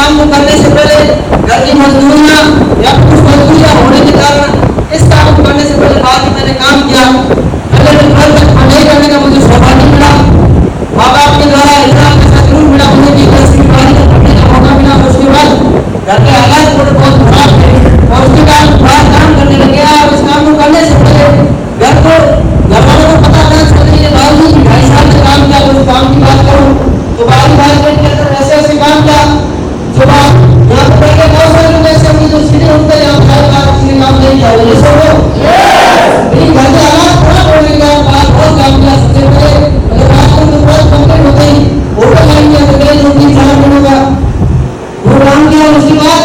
काम को करने से पहले घर की मजदूरियां या कुछ मजदूरियां होने के कारण इस काम को करने से पहले बाद में मैंने काम किया। पहले दिन भर तक पढ़ाई करने का मुझे सौभाग्य मिला, माँ बाप के द्वारा इतना पैसा जरूर मिला मुझे कि 10 की बारी तक पढ़ने का मौका मिला। उसके बाद घर के हालात थोड़े बहुत खराब थे और उसके बाद बड़ा काम करने लग गया। और इस काम को करने से पहले घर वालों को पता नहीं चलने के बावजूद 2.5 साल से काम किया। तो काम की बात करूँ तो बाहरी मार्केट के अंदर ऐसे ऐसे काम किया जो बात यहाँ पर बैठे बहुत सारे लोग ऐसे होंगे जो सीधे उठते यहाँ पर काम नहीं किया। ये सब लेकिन घर के हालात खराब होने के बाद बहुत काम किया। सबसे पहले अगर बात करूँ तो बहुत कंप्लीट होते ही होटल लाइन किया तो गए 2-3-4 महीनों का वो काम किया। उसके बाद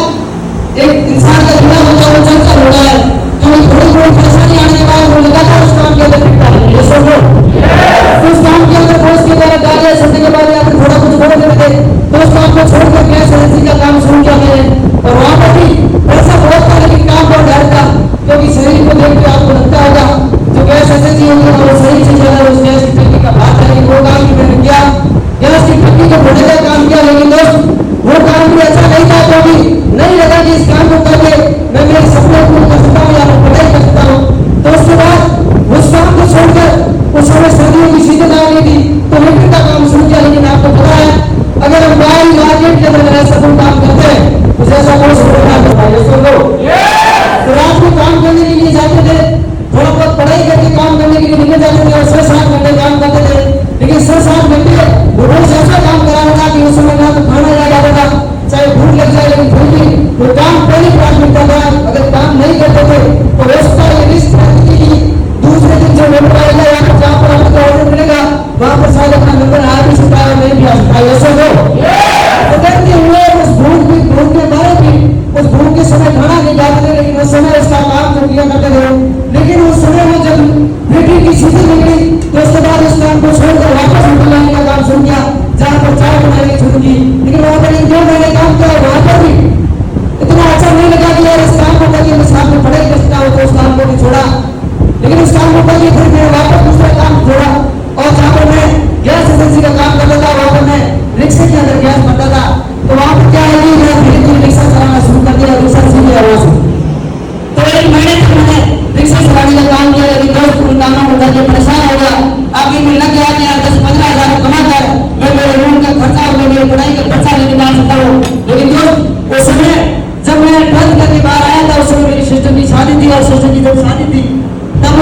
एक इंसान का बिना होता वो चंचल होता है, तो थोड़ी थोड़ी परेशानी आने के बाद वो लगातार उस काम के अंदर टिकता है। ये सब उस काम के अंदर दोस्त के द्वारा गालियां सुनने के बाद या फिर थोड़ा कुछ बोल देते तो उस काम को छोड़कर गैस एजेंसी का काम शुरू किया मैंने। और वहां पर भी पैसा बहुत था लेकिन काम बहुत डर था, क्योंकि शरीर को देख के आपको लगता होगा जो गैस एजेंसी होगी वो सही चीज है, उस गैस की टंकी का बात है। वो काम भी मैंने किया, गैस की टंकी को भरने का काम किया। लेकिन दोस्त वो काम भी अच्छा नहीं था, क्योंकि नहीं लगा कि इस काम को करके मैं मेरे सपने पूरे कर सकता हूँ या मैं पढ़ाई कर सकता हूँ। तो उसके बाद उस काम को छोड़कर उस समय सर्दियों की सीजन आ गई थी तो मीटर का काम शुरू किया। लेकिन आपको पता है अगर हम बाहरी मार्केट के अंदर ऐसा कोई काम करते हैं तो ऐसा कोई सुविधा होता है। सुन लो, तो रात में काम करने के लिए जाते थे, थोड़ा बहुत पढ़ाई करके काम करने के लिए निकल जाते थे और 6-7 घंटे काम करते थे। लेकिन 6-7 घंटे वो रोज ऐसा काम करा होगा कि उस समय ना तो खाना याद आता था, चाहे भूख लग जाए, लेकिन फिर भी वो काम पहली प्राथमिकता था। अगर काम नहीं करते थे तो हो सकता है रिस्क रहती थी दूसरे दिन जो नंबर आएगा या फिर जहाँ पर आपको ऑर्डर मिलेगा वहां पर शायद अपना नंबर आ भी सकता है, नहीं भी आ सकता है। ऐसा हो करते हुए उस भूख के बारे भी उस भूख के समय खाना नहीं जाते थे, लेकिन उस समय उसका काम जो किया करते थे। लेकिन उस समय में जब बेटी की सीधी निकली तो उसके बाद उस काम को छोड़कर वापस होटल लाने का काम शुरू किया, जहाँ पर चाय बनाने की शुरू की। लेकिन वहां पर 2 महीने काम किया, वहां पर भी इतना अच्छा नहीं लगा कि यार इस काम को करके मैं साथ में पढ़ाई कर सकता हूँ, तो उस काम को भी छोड़ा। लेकिन उस काम को करके फिर मैं वापस दूसरा काम छोड़ा और जहाँ पर मैं गैस एजेंसी का काम करता था वहां पर मैं रिक्शे के अंदर गैस भरता था। तो वहां पर क्या है कि मैं धीरे धीरे रिक्शा चलाना शुरू कर दिया, रिक्शा सीख लिया वहां से। तो 1 महीने तक मैंने रिक्शा चलाने का काम किया। लेकिन दोस्त उन कामों को करके परेशान हो गया। आगे मिलना क्या कि 10-15 हजार कमा कर मैं मेरे रूम का खर्चा और मेरी पढ़ाई का खर्चा लेके डाल सकता हूँ। लेकिन दोस्त उस समय जब मैं 12th करके बाहर आया था उस समय मेरी सिस्टर की शादी थी, और सिस्टर की जब शादी थी तब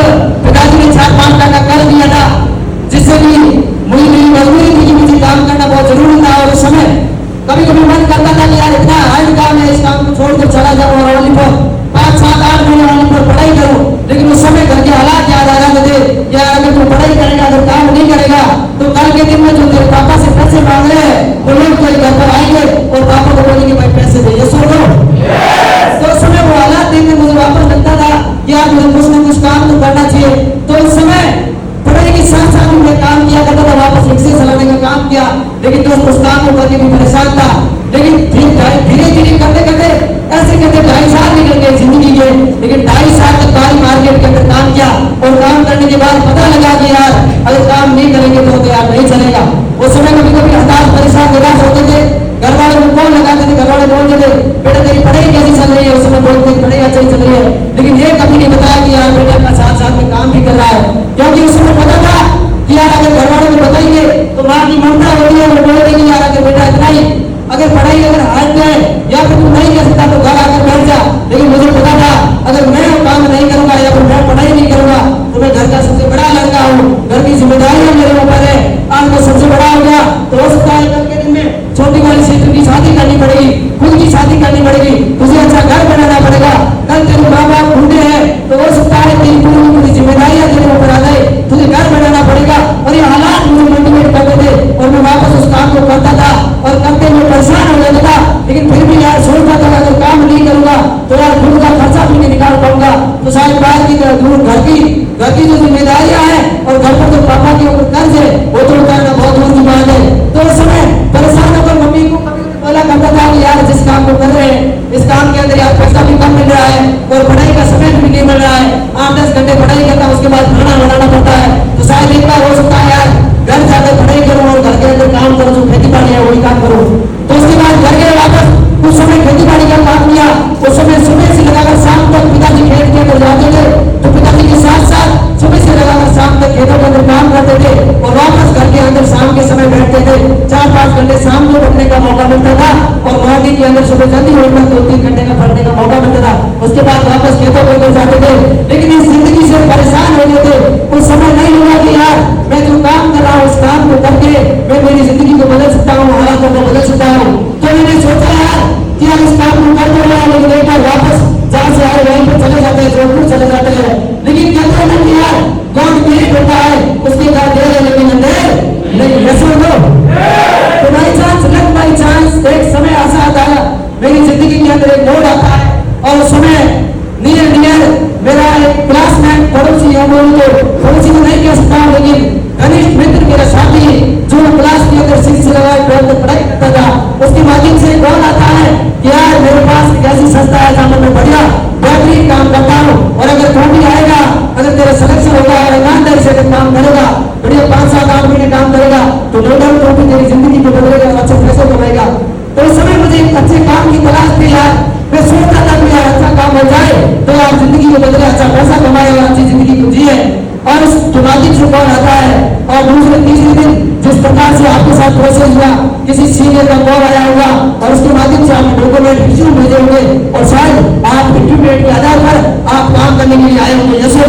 पिताजी ने 4-5 लाख का कर्ज दिया था, जिससे कि मुझे मेरी मजबूरी थी कि मुझे काम करना बहुत जरूरी था। और उस समय कभी कभी मन करता था कि यार इतना हार्ड काम है, इस काम को छोड़कर चला जाऊँ और ओनली पर 5-7-8 महीने ओनली पर पढ़ाई करूँ। लेकिन उस समय घर के हालात याद आ जाते थे, यार अगर तू पढ़ाई करेगा, अगर काम नहीं करेगा तो कल के दिन में जो तेरे पापा से पैसे मांग रहे हैं वो लोग तेरे घर पर आएंगे और पापा को बोलेंगे भाई पैसे दे। ये सुन लो, तो उस समय वो हालात देख के मुझे वापस लगता था यार मुझे कुछ ना कुछ काम तो करना चाहिए। तो उस समय पढ़ाई के साथ साथ मैं काम किया करता था, वापस रिक्शे चलाने का काम किया। लेकिन दोस्त उस काम को करके भी परेशान था। लेकिन धीरे धीरे करते करते ऐसे करते 2.5 साल निकल गए जिंदगी के। लेकिन 2.5 साल तक बाहरी मार्केट के अंदर काम किया और काम करने के बाद पता लगा कि यार अगर काम नहीं करेंगे तो यार नहीं चलेगा। उस समय कभी कभी हताश परेशान निराश होते थे, घर वालों को कौन लगाते थे, घर वाले बोलते थे बेटा तेरी पढ़ाई कैसी चल रही है, उस समय बोलते थे पढ़ाई अच्छी चल रही है। लेकिन ये कभी नहीं बताया कि यार बेटा अपना साथ में काम भी कर रहा है, क्योंकि उस समय पता था कि यार अगर घर वालों को बताएंगे तो माँ की ममता होती है, वो बोलेगी कि यार अगर बेटा इतना ही अगर पढ़ाई अगर हार जाए या फिर तू नहीं कर सकता तो घर आकर बैठ जा। लेकिन मुझे पता था अगर मैं काम नहीं करूंगा या फिर मैं पढ़ाई नहीं करूंगा तो मैं घर का सबसे बड़ा लड़का हूँ, घर की जिम्मेदारियां मेरे ऊपर है, आज मैं सबसे बड़ा हो गया तो हो सकता है कल के दिन में छोटी वाली सिस्टर की शादी करनी पड़ेगी, खुद की शादी करनी पड़ेगी, तुझे अच्छा घर बनाना पड़ेगा, कल तेरे माँ बाप बूढ़े हैं तो हो सकता है तेरी पूरी जिम्मेदारियां तेरे ऊपर आ जाए, तुझे घर बनाना पड़ेगा। और ये हालात मुझे मोटिवेट करते थे और मैं वापस उस काम को करता था और करते हुए परेशान हो जाता था। लेकिन फिर भी यार सोचता था अगर काम नहीं करूंगा तो यार खुद का खर्चा भी नहीं निकाल पाऊंगा, तो शायद बाहर की घर की जो जिम्मेदारियां हैं और घर पर जो पापा के ऊपर कर्ज है वो तो उतारना बहुत दूर की बात है। तो उस समय परेशान होकर मम्मी को कभी बोला करता था कि यार जिस काम को कर रहे हैं इस काम के अंदर यार पैसा भी कम मिल रहा है और पढ़ाई का समय भी नहीं मिल रहा है, 8-10 घंटे पढ़ाई करता उसके बाद खाना बनाना पड़ता है, तो शायद एक बार हो सकता है यार घर जाकर पढ़ाई करूँ और घर के अंदर काम करूँ, जो खेती बाड़ी है वही काम करूँ। तो उसके बाद घर के वापस अंदर सुबह जल्दी उठना, 2-3 घंटे का पढ़ने का मौका मिलता था, उसके बाद वापस खेतों के अंदर जाते थे। लेकिन इस जिंदगी से परेशान हो गए थे। उस समय नहीं लगा कि यार मैं जो काम कर रहा हूँ उस काम को करके मैं मेरी जिंदगी को बदल सकता हूँ, हालातों को बदल सकता हूँ। तो मैंने सोचा यार कि यार इस काम को कर रहा है, लेकिन एक बार वापस जहाँ से आए वहीं पर चले जाते हैं, जोधपुर चले जाते हैं। लेकिन कहते हैं कि यार गॉड क्रिएट होता है, उसके बाद देर है लेकिन अंधेर नहीं। ऐसा हो तो by chance, luck by chance एक समय ऐसा आता है मेरी जिंदगी के अंदर, एक मोड़ आता है और उस समय नियर मेरा एक क्लासमेट, पड़ोसी है, पड़ोसी को नहीं कह सकता हूँ लेकिन घनिष्ठ मित्र, मेरा साथी जो क्लास के अंदर शिक्षा लगाए पढ़ाई करता था, उसके माध्यम से कॉल आता है कि यार मेरे पास एक ऐसी संस्था है जहाँ मैं बढ़िया बेहतरीन काम करता हूँ और अगर तू भी आएगा, अगर तेरा सिलेक्शन होगा और ईमानदारी से अगर काम करेगा, बढ़िया 5-7-8 महीने काम करेगा तो नो डाउट तो भी तेरी जिंदगी को बदलेगा, अच्छे पैसे कमाएगा। तो उस समय मुझे एक अच्छे काम की तलाश थी यार। मैं सोचता था कि यार अच्छा काम हो जाए तो यार जिंदगी को बदले, अच्छा पैसा कमाए और अच्छी जिंदगी को जिए। और उस माध्यम से कॉल आता है और दूसरे तीसरे दिन जिस प्रकार से आपके साथ प्रोसेस हुआ, किसी सीनियर का कॉल आया होगा और उसके माध्यम से आपने डॉक्यूमेंट रिज्यूम भेजे होंगे और शायद आप इंटरव्यू के आधार पर आप काम करने के लिए आए होंगे। यस हो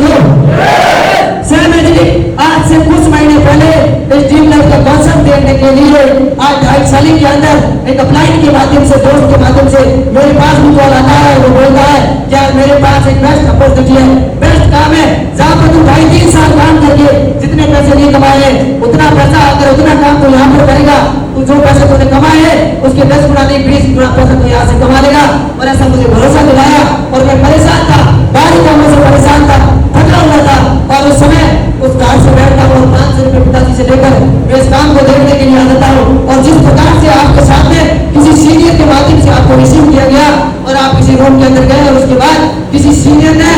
आज से कुछ महीने पहले इस ड्रीम लाइफ का कॉन्सेप्ट देखने के लिए आज 2.5 साल के अंदर एक अपलाइन के माध्यम से, दोस्त के माध्यम से मेरे पास भी कॉल आता है। वो बोलता है क्या मेरे पास एक बेस्ट अपॉर्चुनिटी है, बेस्ट काम है जहाँ पर तुम 2.5-3 साल काम करके जितने पैसे नहीं कमाए उतना पैसा, अगर उतना काम तो यहाँ पर करेगा तो जो पैसे तूने कमाए हैं उसके 10 गुना नहीं 20 गुना पैसा तो यहाँ से कमा लेगा। और ऐसा मुझे भरोसा दिलाया और मैं परेशान था, बाहरी कामों से परेशान था, थका हुआ था और उस समय उस कार से बैठता हूँ और 500 रुपये पिताजी से लेकर मैं इस काम को देखने के लिए आ जाता हूँ। और जिस प्रकार से आपके सामने किसी सीनियर के माध्यम से आपको रिसीव किया गया और आप किसी रूम के अंदर गए और उसके बाद किसी सीनियर ने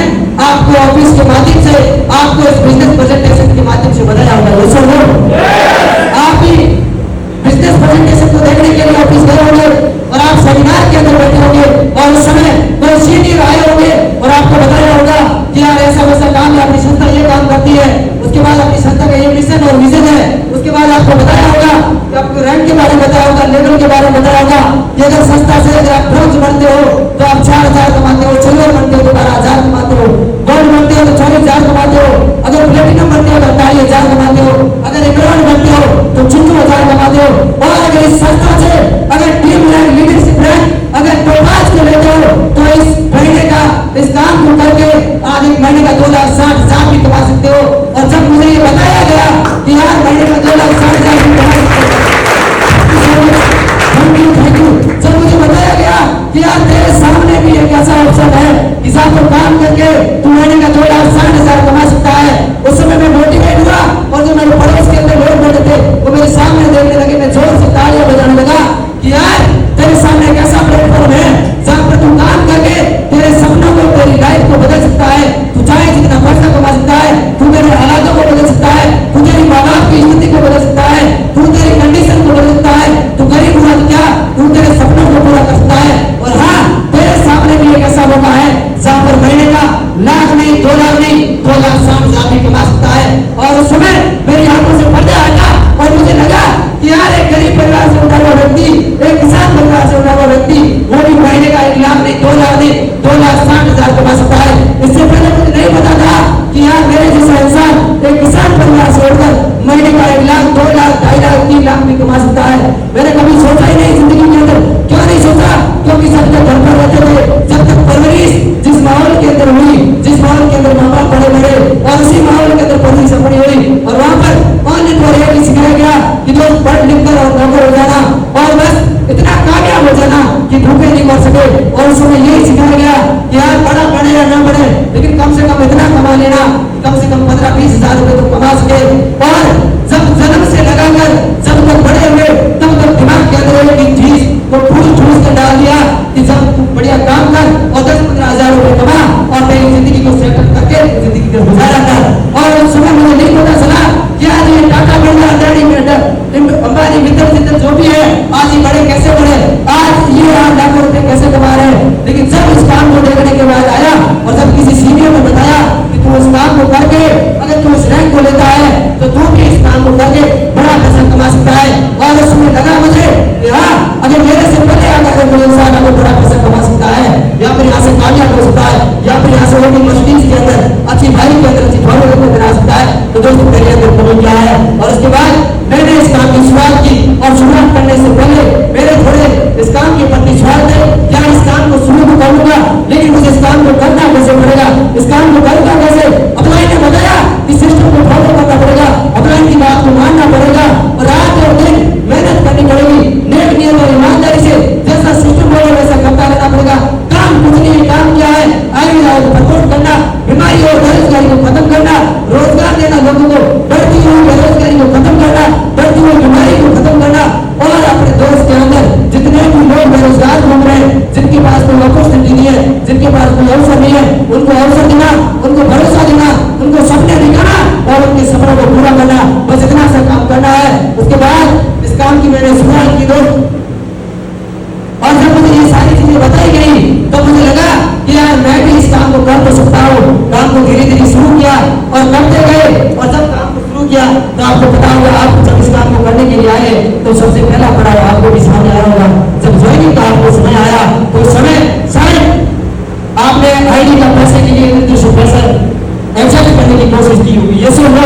आपको ऑफिस के माध्यम से आपको इस बिजनेस प्रेजेंटेशन के माध्यम से बताया होगा। आप भी बिजनेस प्रेजेंटेशन को देखने के लिए ऑफिस गए होंगे और आप सेमिनार के अंदर बैठे होंगे और उस समय कोई सीनियर आए होंगे और आपको बताया होगा कि यार ऐसा वैसा काम है, अपनी संस्था ये काम करती है, उसके बाद अपनी संस्था का ये मिशन और विजन है। उसके बाद आपको बताया होगा कि आपको रैंक के बारे में बताया होगा, लेवल के बारे में बताया होगा कि अगर संस्था से अगर आप ब्रोंज बनते हो तो आप 4,000 कमाते हो, सिल्वर बनते हो तो 12,000 कमाते हो, गोल्ड बनते हो तो 40,000 कमाते हो, अगर प्लेटिनम बनते हो तो 48,000 कमाते हो, अगर एमराल्ड बनते हो तो 56,000 कमाते हो। और अगर इस संस्था से अगर टीम रैंक, लीडरशिप रैंक अगर टॉप को लेते हो तो इस महीने का इस काम को करके आज एक महीने का 2,60,000 भी कमा सकते हो। और जब मुझे ये बताया गया कि यार महीने का 2,60,000 भी कमा सकते हो, जब मुझे बताया गया कि यार तेरे सामने भी एक ऐसा ऑप्शन है कि साथ में काम करके तू महीने का 2,60,000 कमा सकता है, उस समय मैं मोटिवेट हुआ और जो मेरे पड़ोस के अंदर लोग बैठे थे वो मेरे सामने देखने लगे। मैं जोर से तालियां बजाने लगा कि यार तेरे सामने एक ऐसा प्लेटफॉर्म है जहाँ पर तू काम करके तेरे सपनों को, तेरी लाइफ को बदल सकता है, तू चाहे जितना पैसा कमा सकता है, तू तेरे हालातों को बदल सकता है, तू तेरी माँ बाप की स्थिति को बदल सकता है, तू तेरी कंडीशन को बदल सकता है, तू गरीब हुआ तो क्या तू तेरे सपनों को पूरा कर सकता है। और हाँ, तेरे सामने भी एक ऐसा मौका है जहाँ पर महीने का 1,00,000 नहीं 2,00,000 नहीं 2,60,000 भी कमा सकता है। और उस समय मेरी आंखों से पर्दा हटा और मुझे लगा कि यार एक गरीब परिवार से उठा हुआ व्यक्ति, एक किसान परिवार से उठा हुआ व्यक्ति वो भी महीने का 1,00,000 नहीं 2,00,000 नहीं 2,60,000 कमा सकता है। इससे पहले मुझे नहीं पता था कि यार मेरे जैसा इंसान एक किसान परिवार से उठकर महीने का 1,00,000 2,00,000 2,50,000 3,00,000 भी कमा सकता है। मैंने कभी सोचा ही नहीं जिंदगी के अंदर। क्यों नहीं सोचा? क्योंकि जब तक घर पर रहते थे, जब तक परवरिश जिस माहौल के अंदर हुई, जिस माहौल के अंदर माँ बाप बड़े बड़े और उसी माहौल के अंदर परवरिश अपनी हुई और वहाँ पर ऑनलाइन पर यह सिखाया गया कि लोग पढ़ लिख कर और नौकर हो जाना और बस इतना कामयाब हो जाना कि भूखे नहीं मर सके। और उस समय यही सिखाया गया कि यार बड़ा बढ़े या ना बढ़े लेकिन कम से कम इतना कमा लेना, कम से कम 15-20 हजार रुपए तो कमा सके। और जब जन्म से लगाकर जब तक बड़े हुए तब तक दिमाग के अंदर एक चीज को ठूस कर डाल दिया कि जब तू बढ़िया काम कर और 10-15 हजार रुपए कमा और तेरी जिंदगी को सेटल करके जिंदगी को गुजारा कर। और उस समय मुझे नहीं पता चला कि आज ये टाटा बिरला, अदानी, अंबानी, मित्तल जिंदल जो भी है आज ये बड़े कैसे बढ़े, आज ये लाखों रुपए कैसे कमा रहे हैं। लेकिन जब इस काम को देखने के बाद आया और जब किसी सीनियर ने बताया कि तू इस काम को करके अगर तू इस रैंक को लेता है तो तू भी इस काम को करके बड़ा पैसा कमा सकता है। और उसमें लगा मुझे कि हाँ, अगर मेरे से पहले अगर कोई इंसान को बड़ा पैसा कमा सकता है, या फिर यहाँ से कामयाब हो सकता है, या फिर यहाँ से होगी मर्सिडीज के अंदर, अच्छी बाइक के अंदर, अच्छी फोर व्हीलर के अंदर आ सकता है। तो दोस्तों मेरे अंदर कमी क्या है? और उसके बाद मैंने इस काम की शुरुआत की, और शुरुआत करने से पहले मेरे थोड़े इस काम के प्रति सवाल थे, क्या इस काम को शुरू तो करूंगा, लेकिन मुझे इस काम को करना कैसे पड़ेगा, इस काम को करूंगा कैसे? अपलाइन ने बताया कि सिस्टम को फॉलो करना पड़ेगा, अपलाइन की बात को मानना पड़ेगा, और रात और दिन मेहनत करनी पड़ेगी, नेक नियत और ईमानदारी से जैसा सिस्टम बोले वैसा करता रहना पड़ेगा। काम कुछ नहीं, काम क्या है? आगे जाओ सपोर्ट करना, बीमारी और बेरोजगारी को खत्म करना, रोजगार देना लोगों को, बढ़ती हुई बेरोजगारी को खत्म करना, बढ़ती हुई बीमारी को खत्म करना, और अपने दोस्त के अंदर जितने भी लोग बेरोजगार घूम रहे हैं, जिनके पास कोई अपॉर्चुनिटी नहीं है, जिनके पास कोई अवसर नहीं है, उनको अवसर देना, उनको भरोसा देना, उनको सपने दिखाना और उनके सपनों को पूरा करना, बस इतना सा काम करना है। उसके बाद इस काम की मैंने शुरुआत की दोस्त, और जब मुझे ये सारी चीजें बताई गई तो मुझे लगा कि यार मैं भी इस काम को कर तो सकता हूँ। काम को धीरे धीरे शुरू किया और करते गए, और जब काम को शुरू किया तो आपको पता होगा, आप जब इस काम को करने के लिए आए तो सबसे पहला पड़ाव आपको भी सामने आया होगा। जब ज्वाइनिंग का आपको समय आया तो उस समय शायद आपने आईडी का पैसे के लिए निर्देशों पैसा एडजस्ट करने की कोशिश की होगी। ये सुन लो,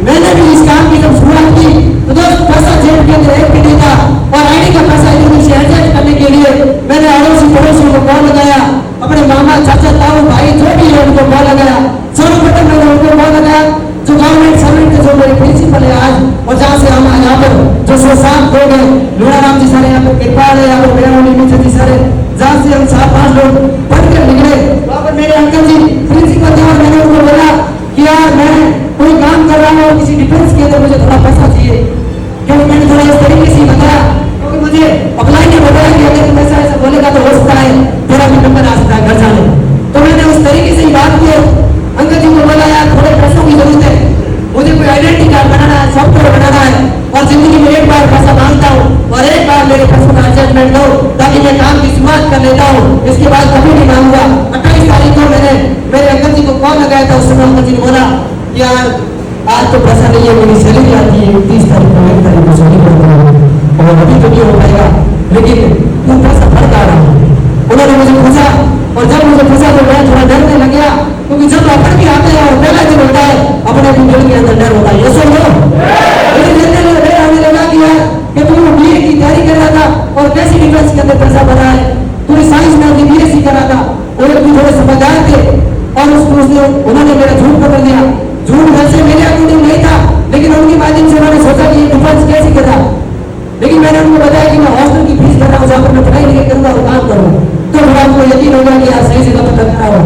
मैंने भी इस काम की जब शुरुआत की तो दोस्त पैसा जेब के अंदर एक भी नहीं था, और आईडी का पैसा इधर से एडजस्ट करने के लिए मैंने अड़ोसी पड़ोसियों को कॉल लगाया, अपने मामा चाचा ताऊ भाई जो भी है उनको कॉल लगाया, छोटे मैंने उनको कॉल लगाया, जो गवर्नमेंट सर्वेंट थे, जो मेरे प्रिंसिपल है आज, और जहाँ से हम यहाँ पर जो 7 लोग हैं, लूणाराम जी सारे यहाँ पर, कृपाल है यहाँ पर, मेरा जी सारे, जहाँ से हम 7-5 लोग पढ़कर निकले, वहाँ पर मेरे अंकल जी प्रिंसिपल थे, और मैंने उनको बोला कि यार मैं कोई काम कर रहा हूँ किसी डिफेंस के अंदर, मुझे थोड़ा पैसा चाहिए, क्योंकि मैंने थोड़ा इस तरीके से बताया, क्योंकि मुझे अपलाइन ने बताया कि अगर तुम ऐसा बोलेगा तो हो सकता है तेरा भी नंबर आ सकता है घर जाने। तो मैंने उस तरीके से ही बात की, अंकल जी को बोला यार थोड़े पैसों की जरूरत है, मुझे कोई आइडेंटिटी कार्ड बनाना है, सॉफ्टवेयर बनाना है, और जिंदगी में एक बार पैसा मांगता हूँ, और एक बार मेरे पैसों का एडजस्टमेंट दो ताकि मैं काम की शुरुआत कर लेता हूँ, इसके बाद कभी नहीं मांगूंगा। 28 तारीख को मैंने मेरे अंकल जी को कॉल लगाया था, उस समय अंकल जी ने बोला कि यार आज तो पैसा नहीं है, मेरी सैलरी आती है 30 तारीख को, 1 तारीख को सैलरी करता हूँ, और अभी तो नहीं हो पाएगा, लेकिन तू पैसा भर आ रहा है। उन्होंने मुझे पूछा, और जब मुझे पूछा तो मैं थोड़ा डरने लग गया, क्योंकि जब अपन भी आते हैं और पहला दिन होता है अपने भी दिल के अंदर डर होता है। ये सुन लो, हमें लगा कि यार कि तू बीए की तैयारी कर रहा था और कैसी डिफेंस के अंदर पैसा बना है, तू साइंस में अपनी बीएससी कर रहा था, और भी थोड़े समझदार थे, और उन्होंने मेरा झूठ पकड़ दिया। झूठ वैसे मेरे अकॉर्डिंग नहीं था, लेकिन उनके माध्यम से उन्होंने सोचा कि ये डिफेंस कैसे कर रहा, लेकिन मैंने उनको बताया कि मैं हॉस्टल की फीस कर रहा हूँ, जहाँ पर मैं पढ़ाई नहीं करूंगा और काम करूँ, तो थोड़ा उनको यकीन हो गया कि यार सही जगह पर लग रहा हो।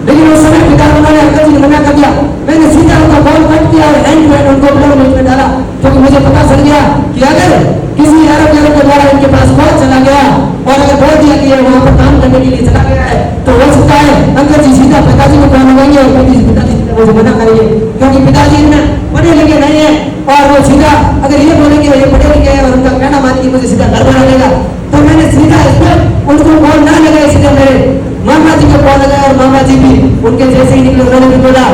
लेकिन उस समय पिता उन्होंने अंकल जी ने मना कर दिया, मैंने सीधा उनका कॉल कट किया और हैंड टू हैंड उनको ब्लैकलिस्ट में डाला, क्योंकि मुझे पता चल गया कि अगर किसी अरब के द्वारा इनके पास कॉल चला गया और अगर बोल दिया कि वहाँ पर काम करने के लिए चला गया है, तो हो सकता है अंकल जी सीधा पिताजी को कॉल लगाएंगे और पिताजी मुझे मना करेंगे, क्योंकि पिताजी में पढ़े लिखे नहीं है, और वो सीधा अगर ये बोलेंगे ये पढ़े लिखे हैं और उनका कहना मानेंगे मुझे सीधा घर बना देगा। तो मैंने सीधा इसमें उनको कॉल ना लगाए, सीधे मेरे मामा जी को कॉल लगाया, और मामा जी भी उनके जैसे ही निकले, उन्होंने भी बोला,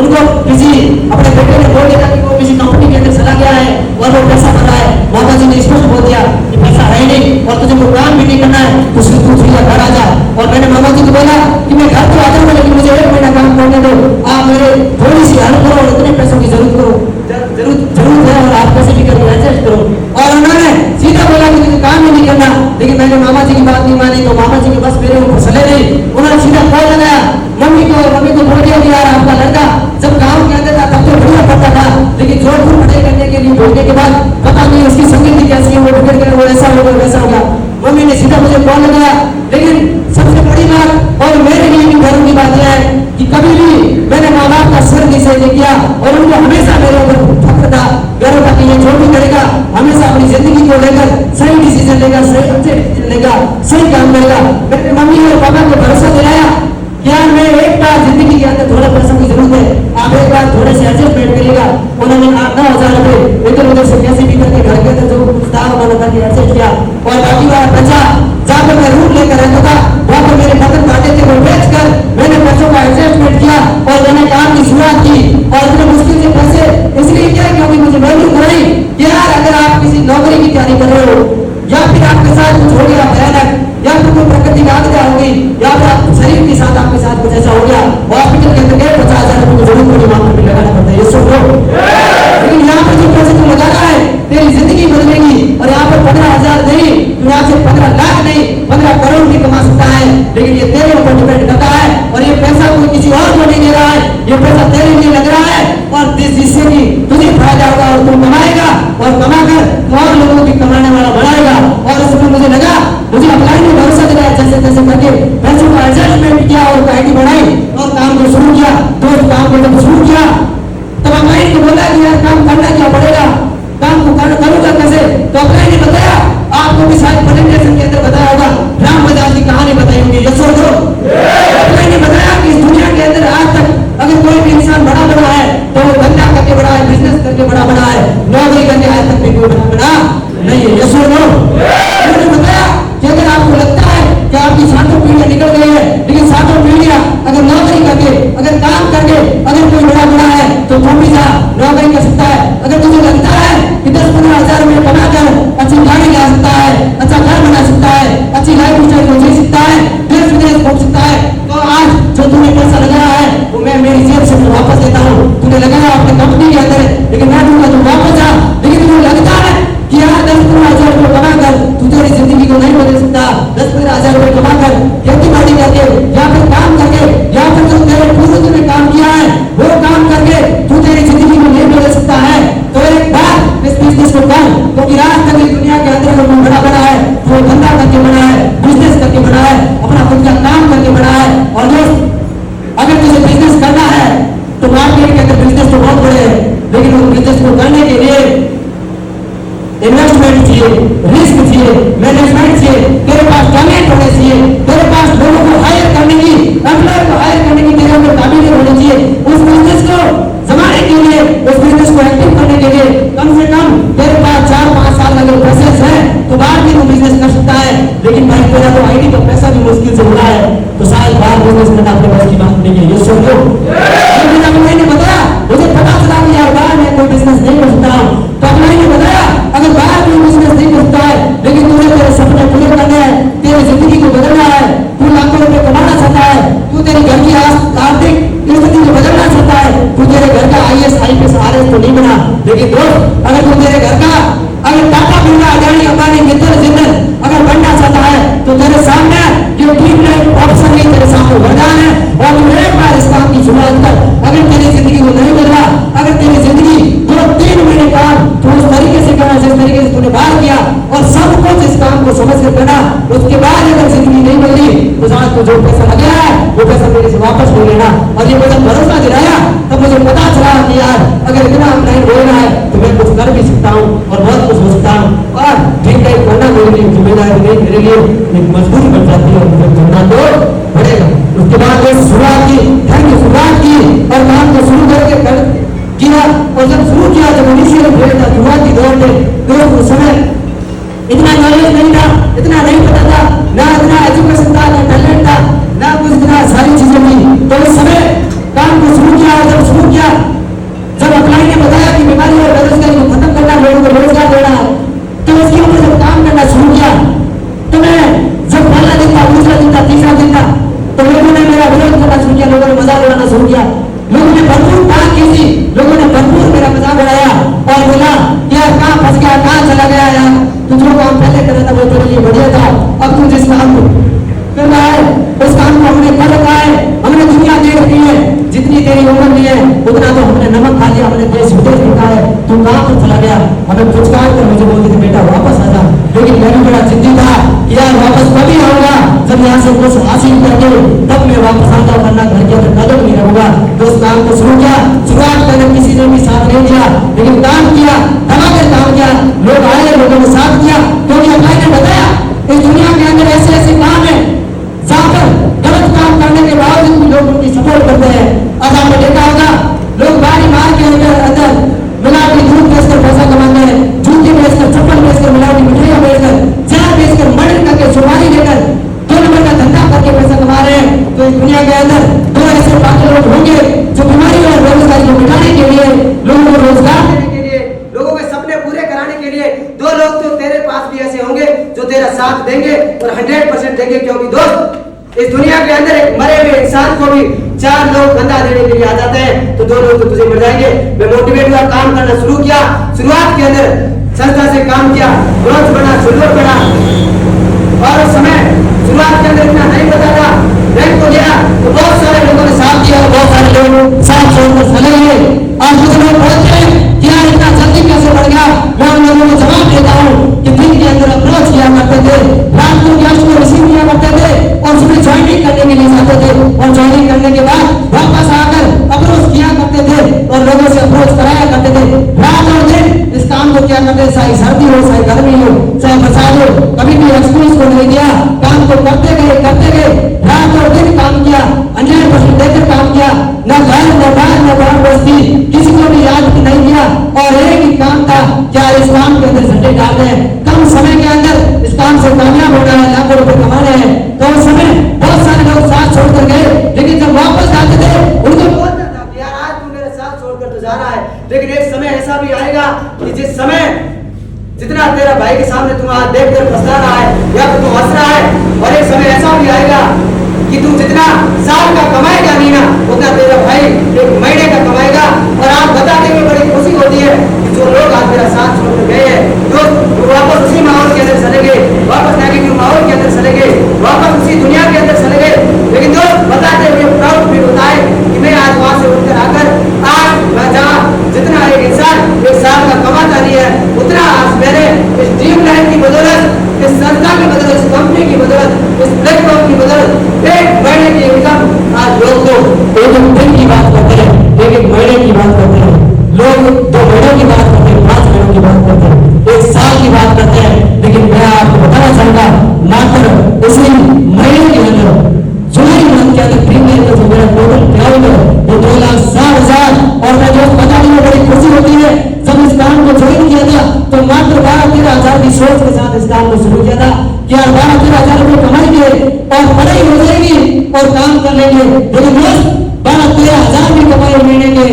उनको किसी अपने बेटे ने बोल दिया कि वो किसी कंपनी के अंदर चला गया है और वो पैसा भर रहा है। मामा जी ने स्पष्ट बोल दिया कि पैसा है नहीं और तुझे वो काम भी नहीं करना है, तो तू सीधा घर आ जा। और मैंने मामा जी को बोला कि मैं घर तो आ जाऊंगा, लेकिन मुझे 1 महीना काम करने दो, आप मेरे थोड़ी सी हेल्प करो, और इतने पैसों की जरूरत है, और आप कैसे भी करो एडजस्ट करो। और उन्होंने सीधा बोला कि मुझे काम ही नहीं करना, लेकिन मैंने मामा जी की बात नहीं मानी, तो मामा जी के बस मेरे ऊपर चले नहीं, उन्होंने सीधा कॉल लगाया मम्मी को बोल दिया कि यार आपका लड़का जब गांव के अंदर था तब तो बढ़िया पढ़ता था, लेकिन जोधपुर पढ़ाई करने के लिए बोलने के बाद पता नहीं उसकी संगति कैसी है, वो बिगड़ गया, वो ऐसा होगा वैसा होगा। मम्मी ने सीधा मुझे कॉल लगाया, लेकिन सबसे बड़ी बात और मेरे लिए भी गर्व की बात यह है कि कभी भी मैंने माँ बाप का सर नीचे नहीं किया, और उनको हमेशा मेरे ऊपर फख्र था, गर्व था कि ये जो भी करेगा हमेशा अपनी जिंदगी को लेकर सही डिसीजन लेगा, सही अच्छे डिसीजन लेगा, सही काम करेगा। मैंने मम्मी और पापा को भरोसा दिलाया क्या मैं एक बार जिंदगी के अंदर थोड़ा पैसों की जरूरत है, आप एक बार थोड़े से एडजस्टमेंट करिएगा। उन्होंने 8-9 हज़ार रुपए इधर उधर से कैसे भी करके घर के अंदर जो कुछ था उन्होंने करके एडजस्ट किया, और बाकी बार बचा जहाँ पर मैं रूम लेकर रहता था वहाँ पर मेरे बदन काटे थे, वो बेच कर मैंने पैसों का एडजस्टमेंट किया और मैंने काम की शुरुआत की। और इतने मुश्किल से पैसे इसलिए क्या, क्योंकि मुझे मालूम कराई कि यार अगर आप किसी नौकरी की तैयारी कर रहे हो या फिर आप चाहिए, तेरे पास टैलेंट होने चाहिए, तेरे पास लोगों को हायर करने की, एम्प्लॉय को हायर करने की तेरे अंदर काबिलियत होनी चाहिए। उस बिजनेस को जमाने के लिए, उस बिजनेस को एक्टिव करने के लिए कम से कम तेरे पास 4-5 साल अगर प्रोसेस है तो बाद में तू बिजनेस कर सकता है। लेकिन भाई तेरा तो आईटी का पैसा भी मुश्किल से मिला है, तो शायद बाहर बिजनेस करना अपने पास की बात नहीं है। ये सुन लो, मैंने बताया, मुझे पता चला कि यार बाहर मैं कोई बिजनेस नहीं कर सकता हूँ, तो अगले ने बताया अगर बाहर कोई बिजनेस नहीं कर सकता है लेकिन तुझे तेरे सपने पूरे करने हैं, तेरी जिंदगी को बदलना है, तू लाखों रुपए कमाना चाहता है, तू तेरी घर की आर्थिक स्थिति को बदलना चाहता है, तू तेरे घर का IAS IPS RS तो नहीं बना, लेकिन दोस्त अगर तू तेरे घर का अगर टाटा बिरला अडानी अंबानी मित्तल जिंदल अगर बनना चाहता है तो तेरे सामने ये ड्रीम लाइफ ऑप्शन नहीं, तेरे सामने वरदान है। और तू एक बार इस काम की शुरुआत कर। अगर तेरी जिंदगी को नहीं बदला, अगर तेरी जिंदगी 2-3 महीने बाद तू उस तरीके से करना जिस तरीके से तूने बाहर किया और सब कुछ इस काम को समझ कर करना, उसके बाद अगर जिंदगी नहीं बदली तो आज तो जो पैसा लग गया है वो पैसा मेरे से वापस ले लेना। और ये मुझे भरोसा दिलाया तब मुझे पता चला कि यार अगर इतना ऑनलाइन बोलना है तो मैं कुछ कर भी सकता हूँ और बहुत कुछ हो सकता हूँ। और ठीक है करना मेरे लिए जिम्मेदारी नहीं, मेरे लिए एक मजबूरी बन जाती है, मुझे करना तो पड़ेगा। उसके बाद शुरुआत की, शुरुआत की और काम को शुरू करके किया। और जब शुरू किया जब इनिशियल फेज था, शुरुआती दौर में दोस्त उस समय इतना नॉलेज नहीं था, इतना नहीं पता था, ना इतना एजुकेशन था, ना टैलेंट था, ना कुछ इतना सारी चीजें थी। तो उस समय काम को शुरू किया। जब शुरू किया, जब अपलाइन ने बताया कि बीमारी और बेरोजगारी को खत्म करना, लोगों को रोजगार देना है, तो उसके ऊपर जब काम करना शुरू किया तो मैं जब पहला दिन था, दूसरा दिन था, तीसरा दिन था, तो लोगों ने मेरा विरोध करना शुरू किया, लोगों ने मजाक उड़ाना शुरू किया, लोगों ने भरपूर बात की थी, लोगों ने भरपूर मेरा मजाक उड़ाया और बोला यार कहाँ फंस गया, कहाँ चला गया यार, तू जो काम पहले कर रहा था वो तेरे लिए बढ़िया था, अब तू जिस काम को कर रहा है उस काम को हमने कर रखा है, हमने दुनिया देख रही है, जितनी तेरी उम्र नहीं है उतना तो हमने नमक खा लिया, हमने देश विदेश देखा है, तू कहाँ पर चला गया। हमें पुचकार कर मुझे बोलते थे बेटा वापस आ जा, लेकिन मैं भी बड़ा जिद्दी था कि यार वापस तभी आऊंगा जब यहाँ से कुछ हासिल करके तब मैं वापस आता, वरना घर के अंदर कदम नहीं रहूंगा। तो उस काम को शुरू किया, शुरुआत करने किसी ने भी साथ नहीं दिया, लेकिन काम किया, धमाके काम किया, लोग आए, लोगों ने साथ किया, क्योंकि अल्लाह ने बताया इस दुनिया के अंदर ऐसे ऐसे काम है जहाँ पर गलत काम करने के बावजूद भी लोग उनकी सपोर्ट करते हैं। आज आपने देखा होगा लोग बारी मार के अंदर मिलावटी दूध बेचकर पैसा कमाते हैं, जूते बेचकर, चप्पल बेचकर, मिलावटी मिठाइयां बेचकर, जहर बेचकर, मर्डर करके, सुपारी देकर 2 नंबर का धंधा करके पैसा कमा रहे हैं। तो इस दुनिया के अंदर 2 ऐसे बाकी लोग होंगे जो बीमारी और बेरोजगारी को मिटाने के लिए, लोगों को रोजगार देने के लिए, लोगों के सपने पूरे कराने के लिए 2 लोग तो तेरे पास भी ऐसे होंगे जो तेरा साथ देंगे और 100% देंगे। क्योंकि दोस्त इस दुनिया के अंदर एक मरे हुए इंसान को भी 4 लोग धंधा देने के लिए आ जाते हैं, तो 2 लोग तो तुझे मिल जाएंगे। मैं मोटिवेट हुआ, काम करना शुरू किया, शुरुआत के अंदर संस्था से काम किया, ब्रॉन्ज बना, सिल्वर बना, और उस समय शुरुआत के अंदर इतना नहीं पता था, रैंक को गया तो बहुत सारे लोगों ने साथ दिया और बहुत सारे लोग साथ छोड़कर चले गए। आज कुछ लोग बोलते हैं कि यार इतना जल्दी कैसे बढ़ गया। मैं उन लोगों को जवाब देता हूँ कि दिन के अंदर अप्रोच किया करते थे, रात को गेस्ट को रिसीव किया करते थे और सुबह ज्वाइनिंग करने के लिए जाते थे और ज्वाइनिंग करने के बाद वापस आकर अप्रोच किया करते थे और लोगों से अप्रोच कराया करते थे। रात और दिन इस काम को क्या करते, चाहे सर्दी हो, चाहे गर्मी हो, चाहे बरसात हो, कभी भी एक्सक्यूज को नहीं दिया, काम को करते गए, रात और दिन काम किया, 100% देकर काम किया, न घर न बाहर न बाहर बस्ती, किसी को भी याद नहीं किया और एक ही काम था क्या इस काम के अंदर झंडे डालने हैं, कम समय के अंदर इस काम से कामयाब होना है, लाखों रुपए कमाने हैं। तो उस समय बहुत सारे लोग साथ छोड़कर गए, लेकिन जब वापस आते थे उनको बोलता था कि यार आज तू मेरे साथ छोड़कर तो जा रहा है, लेकिन एक समय ऐसा भी आएगा कि जिस समय जितना तेरा भाई के सामने तुम आज देखकर पछता रहा है या फिर तू हंस रहा है, और एक समय ऐसा भी आएगा कि तू जितना साल का कमाएगा नहीं ना उतना तेरा भाई 1 महीने का कमाएगा। और आप बताते हुए बड़ी खुशी होती है कि जो लोग आज मेरा साथ छोड़कर गए हैं, तो वापस उसी माहौल के अंदर चले गए, वापस नेगेटिव वो 2,60,000। और मैं जो बताने में बड़ी खुशी होती है, जब इस काम को ज्वाइन किया था तो मात्र 12-13 हजार की सोच के साथ इस काम को शुरू किया था कि यार 12-13 हजार रुपये कमाएंगे और पढ़ाई हो जाएगी और काम कर लेंगे। लेकिन बस 12-13 हजार भी कमाए महीने के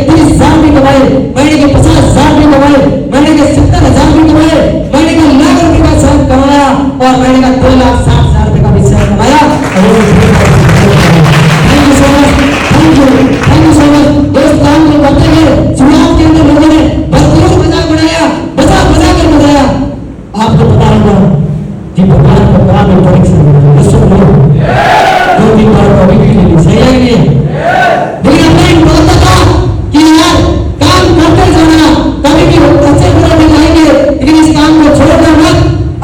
30 हजार भी कमाए, महीने के 50 हजार भी कमाए, महीने के 70 हजार भी कमाए, महीने का लाख रुपए का शहर कमाया और महीने का 2,60,000 रुपए का भी शहर कमाया। Thank you so much, thank you so much. दोस्त काम को करते हुए शुरुआत के अंदर लोगों ने भरपूर मजाक बनाया, बजा बजा कर बताया। आपको पता होगा कि भगवान का काम में परीक्षा कभी भी नहीं सही है नहीं। लेकिन अपना बोलता था कि यार काम करते जाना, कभी भी अच्छे बुरे नहीं जाएंगे, लेकिन इस काम को छोड़ना मत।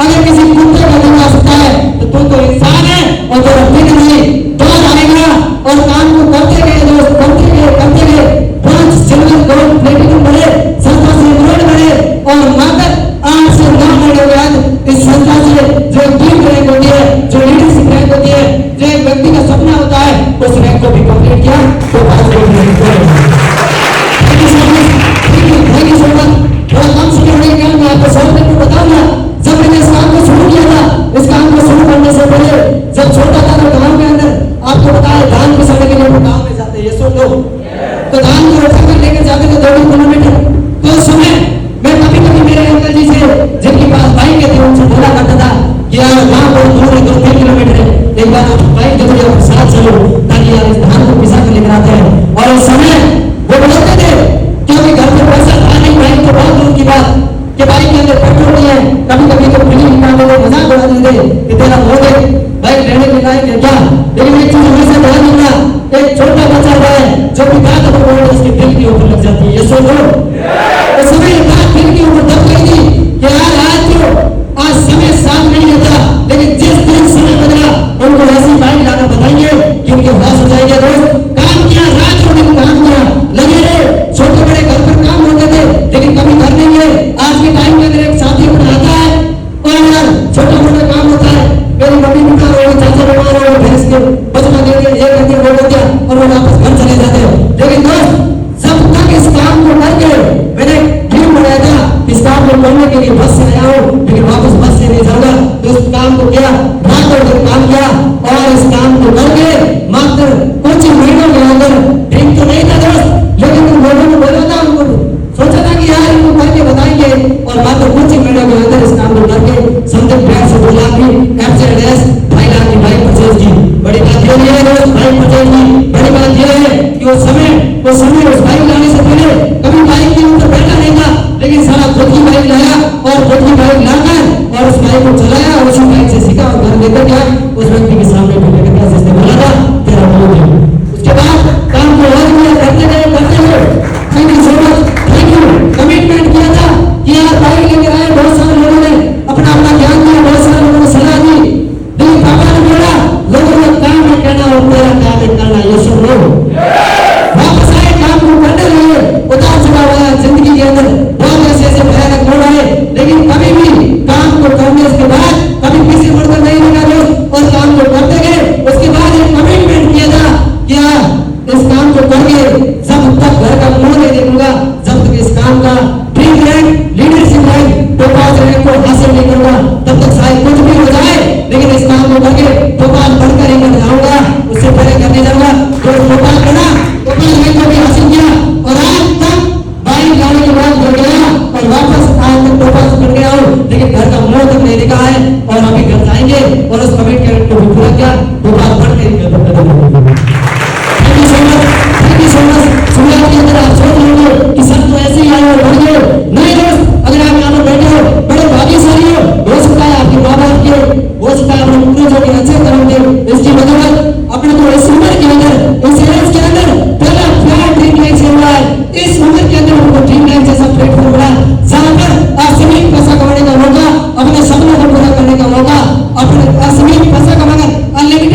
अगर किसी कुत्ते का दिन आ सकता है तो तुम तो इंसान है और तो दिन नहीं दौड़ आएगा। और काम को करते गए दोस्त, करते गए ब्रॉन्ज, सिल्वर, गोल्ड, प्लेटिनम बढ़े, संस्था से एमराल्ड बढ़े और मात्र 8 से 9 महीने बाद इस संस्था से जो टीम रैंक होती है, जो लीडरशिप रैंक होती है, जो एक व्यक्ति का सपना होता है, उस रैंक को भी कंप्लीट किया। तो थैंक यू सो मच। थोड़ा कम समय होने के मैं आपको 100 मिनट में बताऊंगा। जब मैंने इस काम को शुरू किया था, इस काम को शुरू करने से पहले जब छोटा था तो गाँव के अंदर आपको बताया धान पिसाने के लिए गाँव में जाते हैं, ये सुन लो। तो धान को उठाकर लेकर जाते थे 2 किलोमीटर। तो उस समय मैं कभी मेरे अंकल जी से, जिनके पास बाइक थे, उनसे बोला करता था कि यार गाँव बहुत दूर है, 2-3 किलोमीटर है, एक बार आप बाइक दे दो, साथ चलो ताकि यार इस धान को पिसा कर लेकर आते हैं। और उस समय वो बोलते थे क्योंकि घर में पैसा था नहीं, बाइक तो बहुत दूर की बात कि बाइक के अंदर पेट्रोल नहीं है। कभी तो फिल्म निकालते थे, मजाक उड़ा देते कि तेरा हो गए बाइक लेने के लायक है क्या। लेकिन एक चीज हमेशा ध्यान रखना, एक छोटा बच्चा है जो भी बात अगर बोले उसके दिल के ऊपर लग जाती है, ये सोचो। उस समय ये बात दिल के ऊपर दब गई थी कि यार आज समय साथ नहीं होता, लेकिन जिस दिन समय बदला उनको ऐसी बाइक लाना बताएंगे कि उनके होश हो जाएंगे। रोज काम किया, रात को दिन काम किया, लगे रहे, छोटे बड़े घर पर काम होते थे लेकिन कभी कर नहीं है। आज के टाइम में अगर एक साथी अपना आता है और यार छोटा मोटा काम होता है, मेरी मम्मी बीमार हो, चाचा बीमार हो, भैंस के बचना दे दिया, ये कर दिया, वो कर दिया और वो वापस घर चले जाते हैं। लेकिन दोस्त जब तक इस काम को करके मैंने ड्रीम बनाया था, इस काम को करने के लिए बस से आया हूँ लेकिन वापस बस से नहीं जाऊंगा। तो इस काम को किया, रात और दिन काम किया और इस काम को करके मात्र कुछ महीनों के अंदर, ड्रीम तो नहीं था दोस्त, लेकिन उन लोगों को बोला था, उनको सोचा था कि यार इनको करके बताएंगे और मात्र कुछ ही महीनों के अंदर इस काम को करके समथिंग 1.5 से 2 लाख की एफजेडएस 2 लाख की बाइक परचेज की। बड़ी बात ये है दोस्त, बाइक परचेज की बड़ी बात ये है कि उस समय उस बाइक लाने से पहले कभी बाइक के ऊपर बैठा नहीं था, लेकिन सारा खुद की बाइक लाया और खुद की बाइक लाकर और उस बाइक को चलाया और उसी बाइक से सीखा और घर लेकर गया। उस व्यक्ति के सामने भी लेकर गया जिसने बोला था तेरा बहुत है। उसके बाद काम को और किया, करते गए। Thank you so much, thank you. Commitment किया था कि यार बाइक लेकर आए, बहुत सारे लोगों ने अपना ज्ञान दिया, बहुत सारे लोगों ने सलाह दी, लेकिन पापा ने बोला लोगों का काम है कहना और तेरा काम है करना, ये सुन लो। वापस आए, काम को करते रहे, उतार चढ़ाव आया जिंदगी के अंदर, बहुत ऐसे भयानक मोड़ आए, लेकिन कभी भी काम को करने के बाद कभी पीछे मुड़कर नहीं लगा दोस्त और काम को करते गए। उसके बाद एक कमिटमेंट किया था कि इस काम को करके जब तक घर का मुंह नहीं देखूंगा, जब तक इस काम का dream rank, leadership rank, top rank को हासिल नहीं करूंगा, तब तक शायद कुछ भी हो जाए, लेकिन इस काम को करके भोपाल बढ़कर ही कर जाऊंगा, उससे पहले करने जाऊंगा। तो भोपाल बना, भोपाल रैंक को भी हासिल किया और आज तक बाइक लाने के बाद बढ़ गया और वापस आज तक भोपाल से बढ़ गया हूँ, लेकिन घर का मुंह तक नहीं दिखा है और अभी घर जाएंगे और उस कमिटमेंट को भी पूरा किया, भोपाल बढ़ के शुरुआत के अंदर आप सोच लोगे कि सब तो ऐसे ही आए और बढ़ गए। नहीं दोस्त, अगर आप यहाँ पर बैठे हो बड़े भाग्यशाली हो सकता है आपके माँ बाप के, हो सकता है अपने पूर्वजों के अच्छे कर्म के, इसकी बदौलत अपने तो इस उम्र के अंदर, इस एज के अंदर पहला फ्लैट ड्रीम लाइन से हुआ है। इस उम्र के अंदर उनको ड्रीम लाइन जैसा प्लेटफॉर्म मिला जहाँ पर असीमित पैसा कमाने का मौका, अपने सपनों को पूरा करने का मौका, अपने असीमित पैसा कमाकर अनलिमिटेड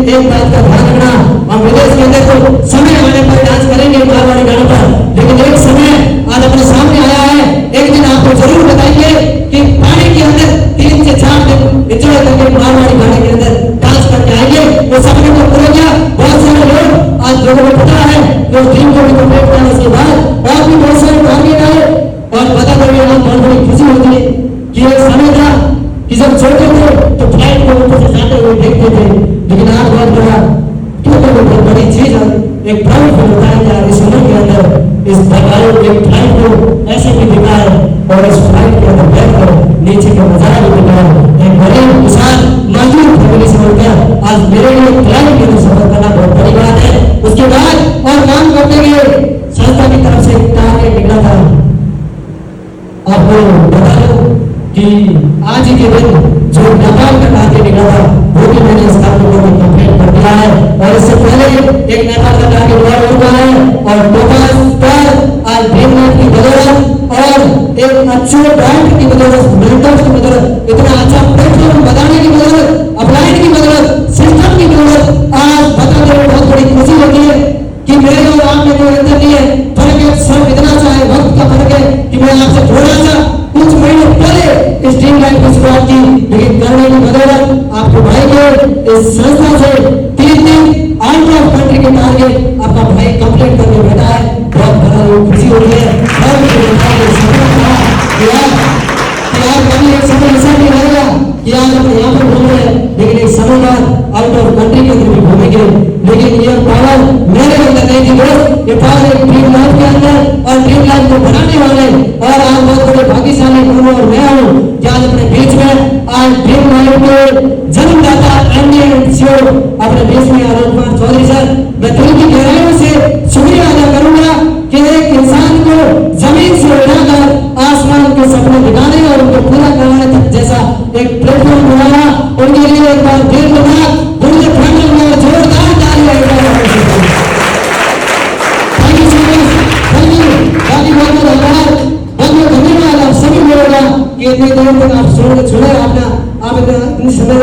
एक बात का ध्यान रखना, हम विदेश में देखो समय आने पर डांस करेंगे मारवाड़ी गानों पर, लेकिन एक समय आज अपने सामने आया है। एक दिन आपको जरूर बताएंगे कि पानी के अंदर 3 से 4 दिन एंजॉय करके मारवाड़ी गाने के अंदर डांस करके आएंगे। वो सपने को पूरा किया। बहुत सारे लोग आज लोगों को पता है जो ड्रीम को भी कंप्लीट किया, उसके बाद और भी बहुत सारे टारगेट आए और पता करके आज बहुत बड़ी खुशी होती है कि एक समय था कि जब छोटे थे तो फ्लाइट को ऊपर से जाते हुए देखते थे, लेकिन आज बहुत बड़ा क्योंकि बहुत बड़ी चीज है, एक प्राउड फील होता है कि यार इस उम्र के अंदर इस बगाओ एक फ्लाइट को ऐसे भी दिखा है और इस फ्लाइट के अंदर बैठकर नीचे का नजारा भी दिखा है। एक बड़े किसान मजदूर फैमिली से मिल गया, आज मेरे लिए फ्लाइट के अंदर सफर करना बहुत बड़ी बात है। उसके बाद और काम करते गए संस्था की तरफ से टारगेट निकला था। आपको बता दो कि आज ही के दिन जो नेपाल का टारगेट निकला था वो भी मैंने इस काम को कंप्लीट कर दिया है। और इससे पहले एक नेपाल का टारगेट और हुआ है और टोपास पर आज भीमनाथ की बदौलत और एक अच्छे ब्रांड की बदौलत, मेंटर्स की बदौलत, इतना अच्छा प्लेटफॉर्म बनाने की बदौलत, अपलाइन की बदौलत, सिस्टम की बदौलत आज बताते हुए बहुत बड़ी खुशी होती है कि मेरे और आप में कोई अंतर नहीं है। फर्क है सिर्फ इतना सा है, वक्त का फर्क है कि मैं आपसे थोड़ा सा कुछ महीने पहले इस टीम लाइन की शुरुआत की, लेकिन करने की बदौलत आपको भाई के इस संस्था से 3 दिन आउट ऑफ कंट्री के टारगेट आपका भाई कंप्लीट करके बैठा है। बहुत बड़ा खुशी हो रही है। कभी एक समय ऐसा नहीं रहेगा कि आज हम यहाँ पर घूम रहे हैं, लेकिन एक समय बाद आउट ऑफ कंट्री के अंदर भी घूमेंगे। लेकिन ये पावर मेरे अंदर नहीं थी दोस्त, ये पावर एक ड्रीम लाइफ के अंदर और ड्रीम लाइफ को बनाने वाले और आज बहुत बड़े भाग्यशाली हूँ और मैं हूँ कि आज अपने बीच में आज ड्रीम लाइफ के जन्मदाता अपने बीच में अरुण कुमार चौधरी सर, मैं दिल की गहराइयों से शुक्रिया अदा करूंगा कि एक इंसान को जमीन से उठाकर आसमान के सपने दिखाने और उनको पूरा करवाने तक जैसा एक प्लेटफॉर्म बनाना, उनके लिए एक बार दिल दिमाग उनके फैमिली में जोरदार तालियां thank you so much, thank you, बाकी बहुत बहुत आभार, बहुत बहुत धन्यवाद आप सभी लोगों का कि इतनी देर तक आप सुने आप इतनी समय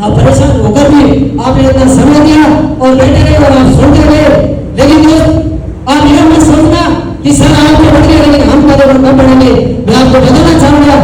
आप परेशान होकर भी आपने इतना समय दिया और बैठे रहे और आप सुनते रहे। लेकिन दोस्त आप यह मत सोचना कि सर आप तो बढ़ गए लेकिन हम कदम कम बढ़ेंगे। मैं आपको बताना चाहूंगा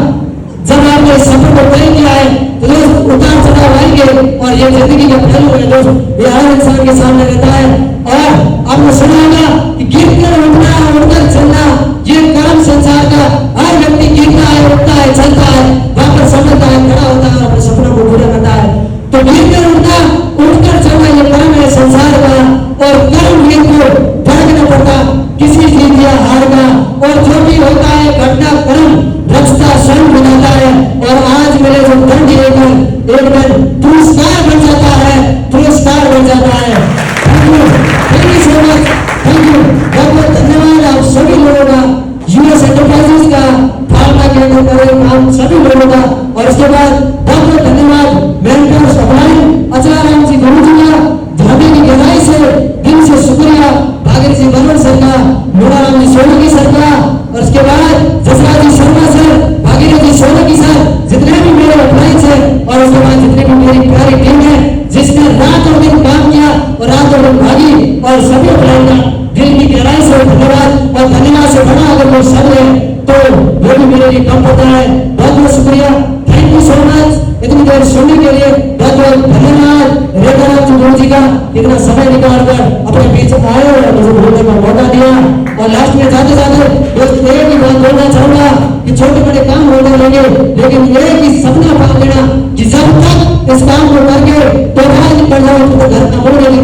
जब आपने इस सफर को तय किया है तो दोस्त उतार चढ़ाव आएंगे और ये जिंदगी का पहलू है दोस्त, ये हर इंसान के सामने रहता है। और आपने सुना होगा कि गिर कर उठना उठकर चलना ये कर्म संसार का, हर व्यक्ति गिरता है उठता है चलता है वापस समझता है खड़ा होता है अपने सपनों को पूरा करता है। तो गिर कर उठना उठकर चलना ये कर्म है संसार का और कर्म वीर को फर्क न पड़ता किसी जीत या हार का, और जो भी होता है घटना कर्म रचता स्वयं बनाता है। और आज मेरे जो दंड एक दिन पुरस्कार बन जाता है, पुरस्कार बन जाता है। Thank you so much, thank you, बहुत बहुत धन्यवाद आप सभी लोगों का, यूएस एंटरप्राइजेस का, फार्मा के अंदर कर रहे काम सभी लोगों का। और इसके बाद बहुत बहुत धन्यवाद मेंटर्स अपलाइन अचलाराम जी गुरु जी का, हृदय की गहराई से दिल से शुक्रिया भागीरथ जी बरवन सर का, मोराराम जी सोलंकी सर का, और उसके बाद जसराज जी शर्मा सर, भागीरथ जी सोलंकी सर, जितने भी मेरे अपलाइन है और उसके बाद जितने भी मेरी प्यारी टीम है जिसने रात और दिन काम किया और रात और दिन भागी, और सभी अपलाइन का दिल की गहराई से धन्यवाद। और धन्यवाद से बड़ा अगर कोई शब्द है तो वो भी मेरे लिए कम होता है। बहुत बहुत शुक्रिया, थैंक यू सो मच इतनी देर सुनने के लिए, बहुत बहुत धन्यवाद रेखाराम चौधरी जी का इतना समय निकालकर अपने बीच आए और मुझे बोलने का मौका दिया। और लास्ट में जाते जाते दोस्त एक ही बात बोलना चाहूंगा कि छोटे बड़े काम होने लगे लेकिन एक ही सपना पाल लेना कि जब तक इस काम को करके तो पड़ जाओ तो घर का मोड़ नहीं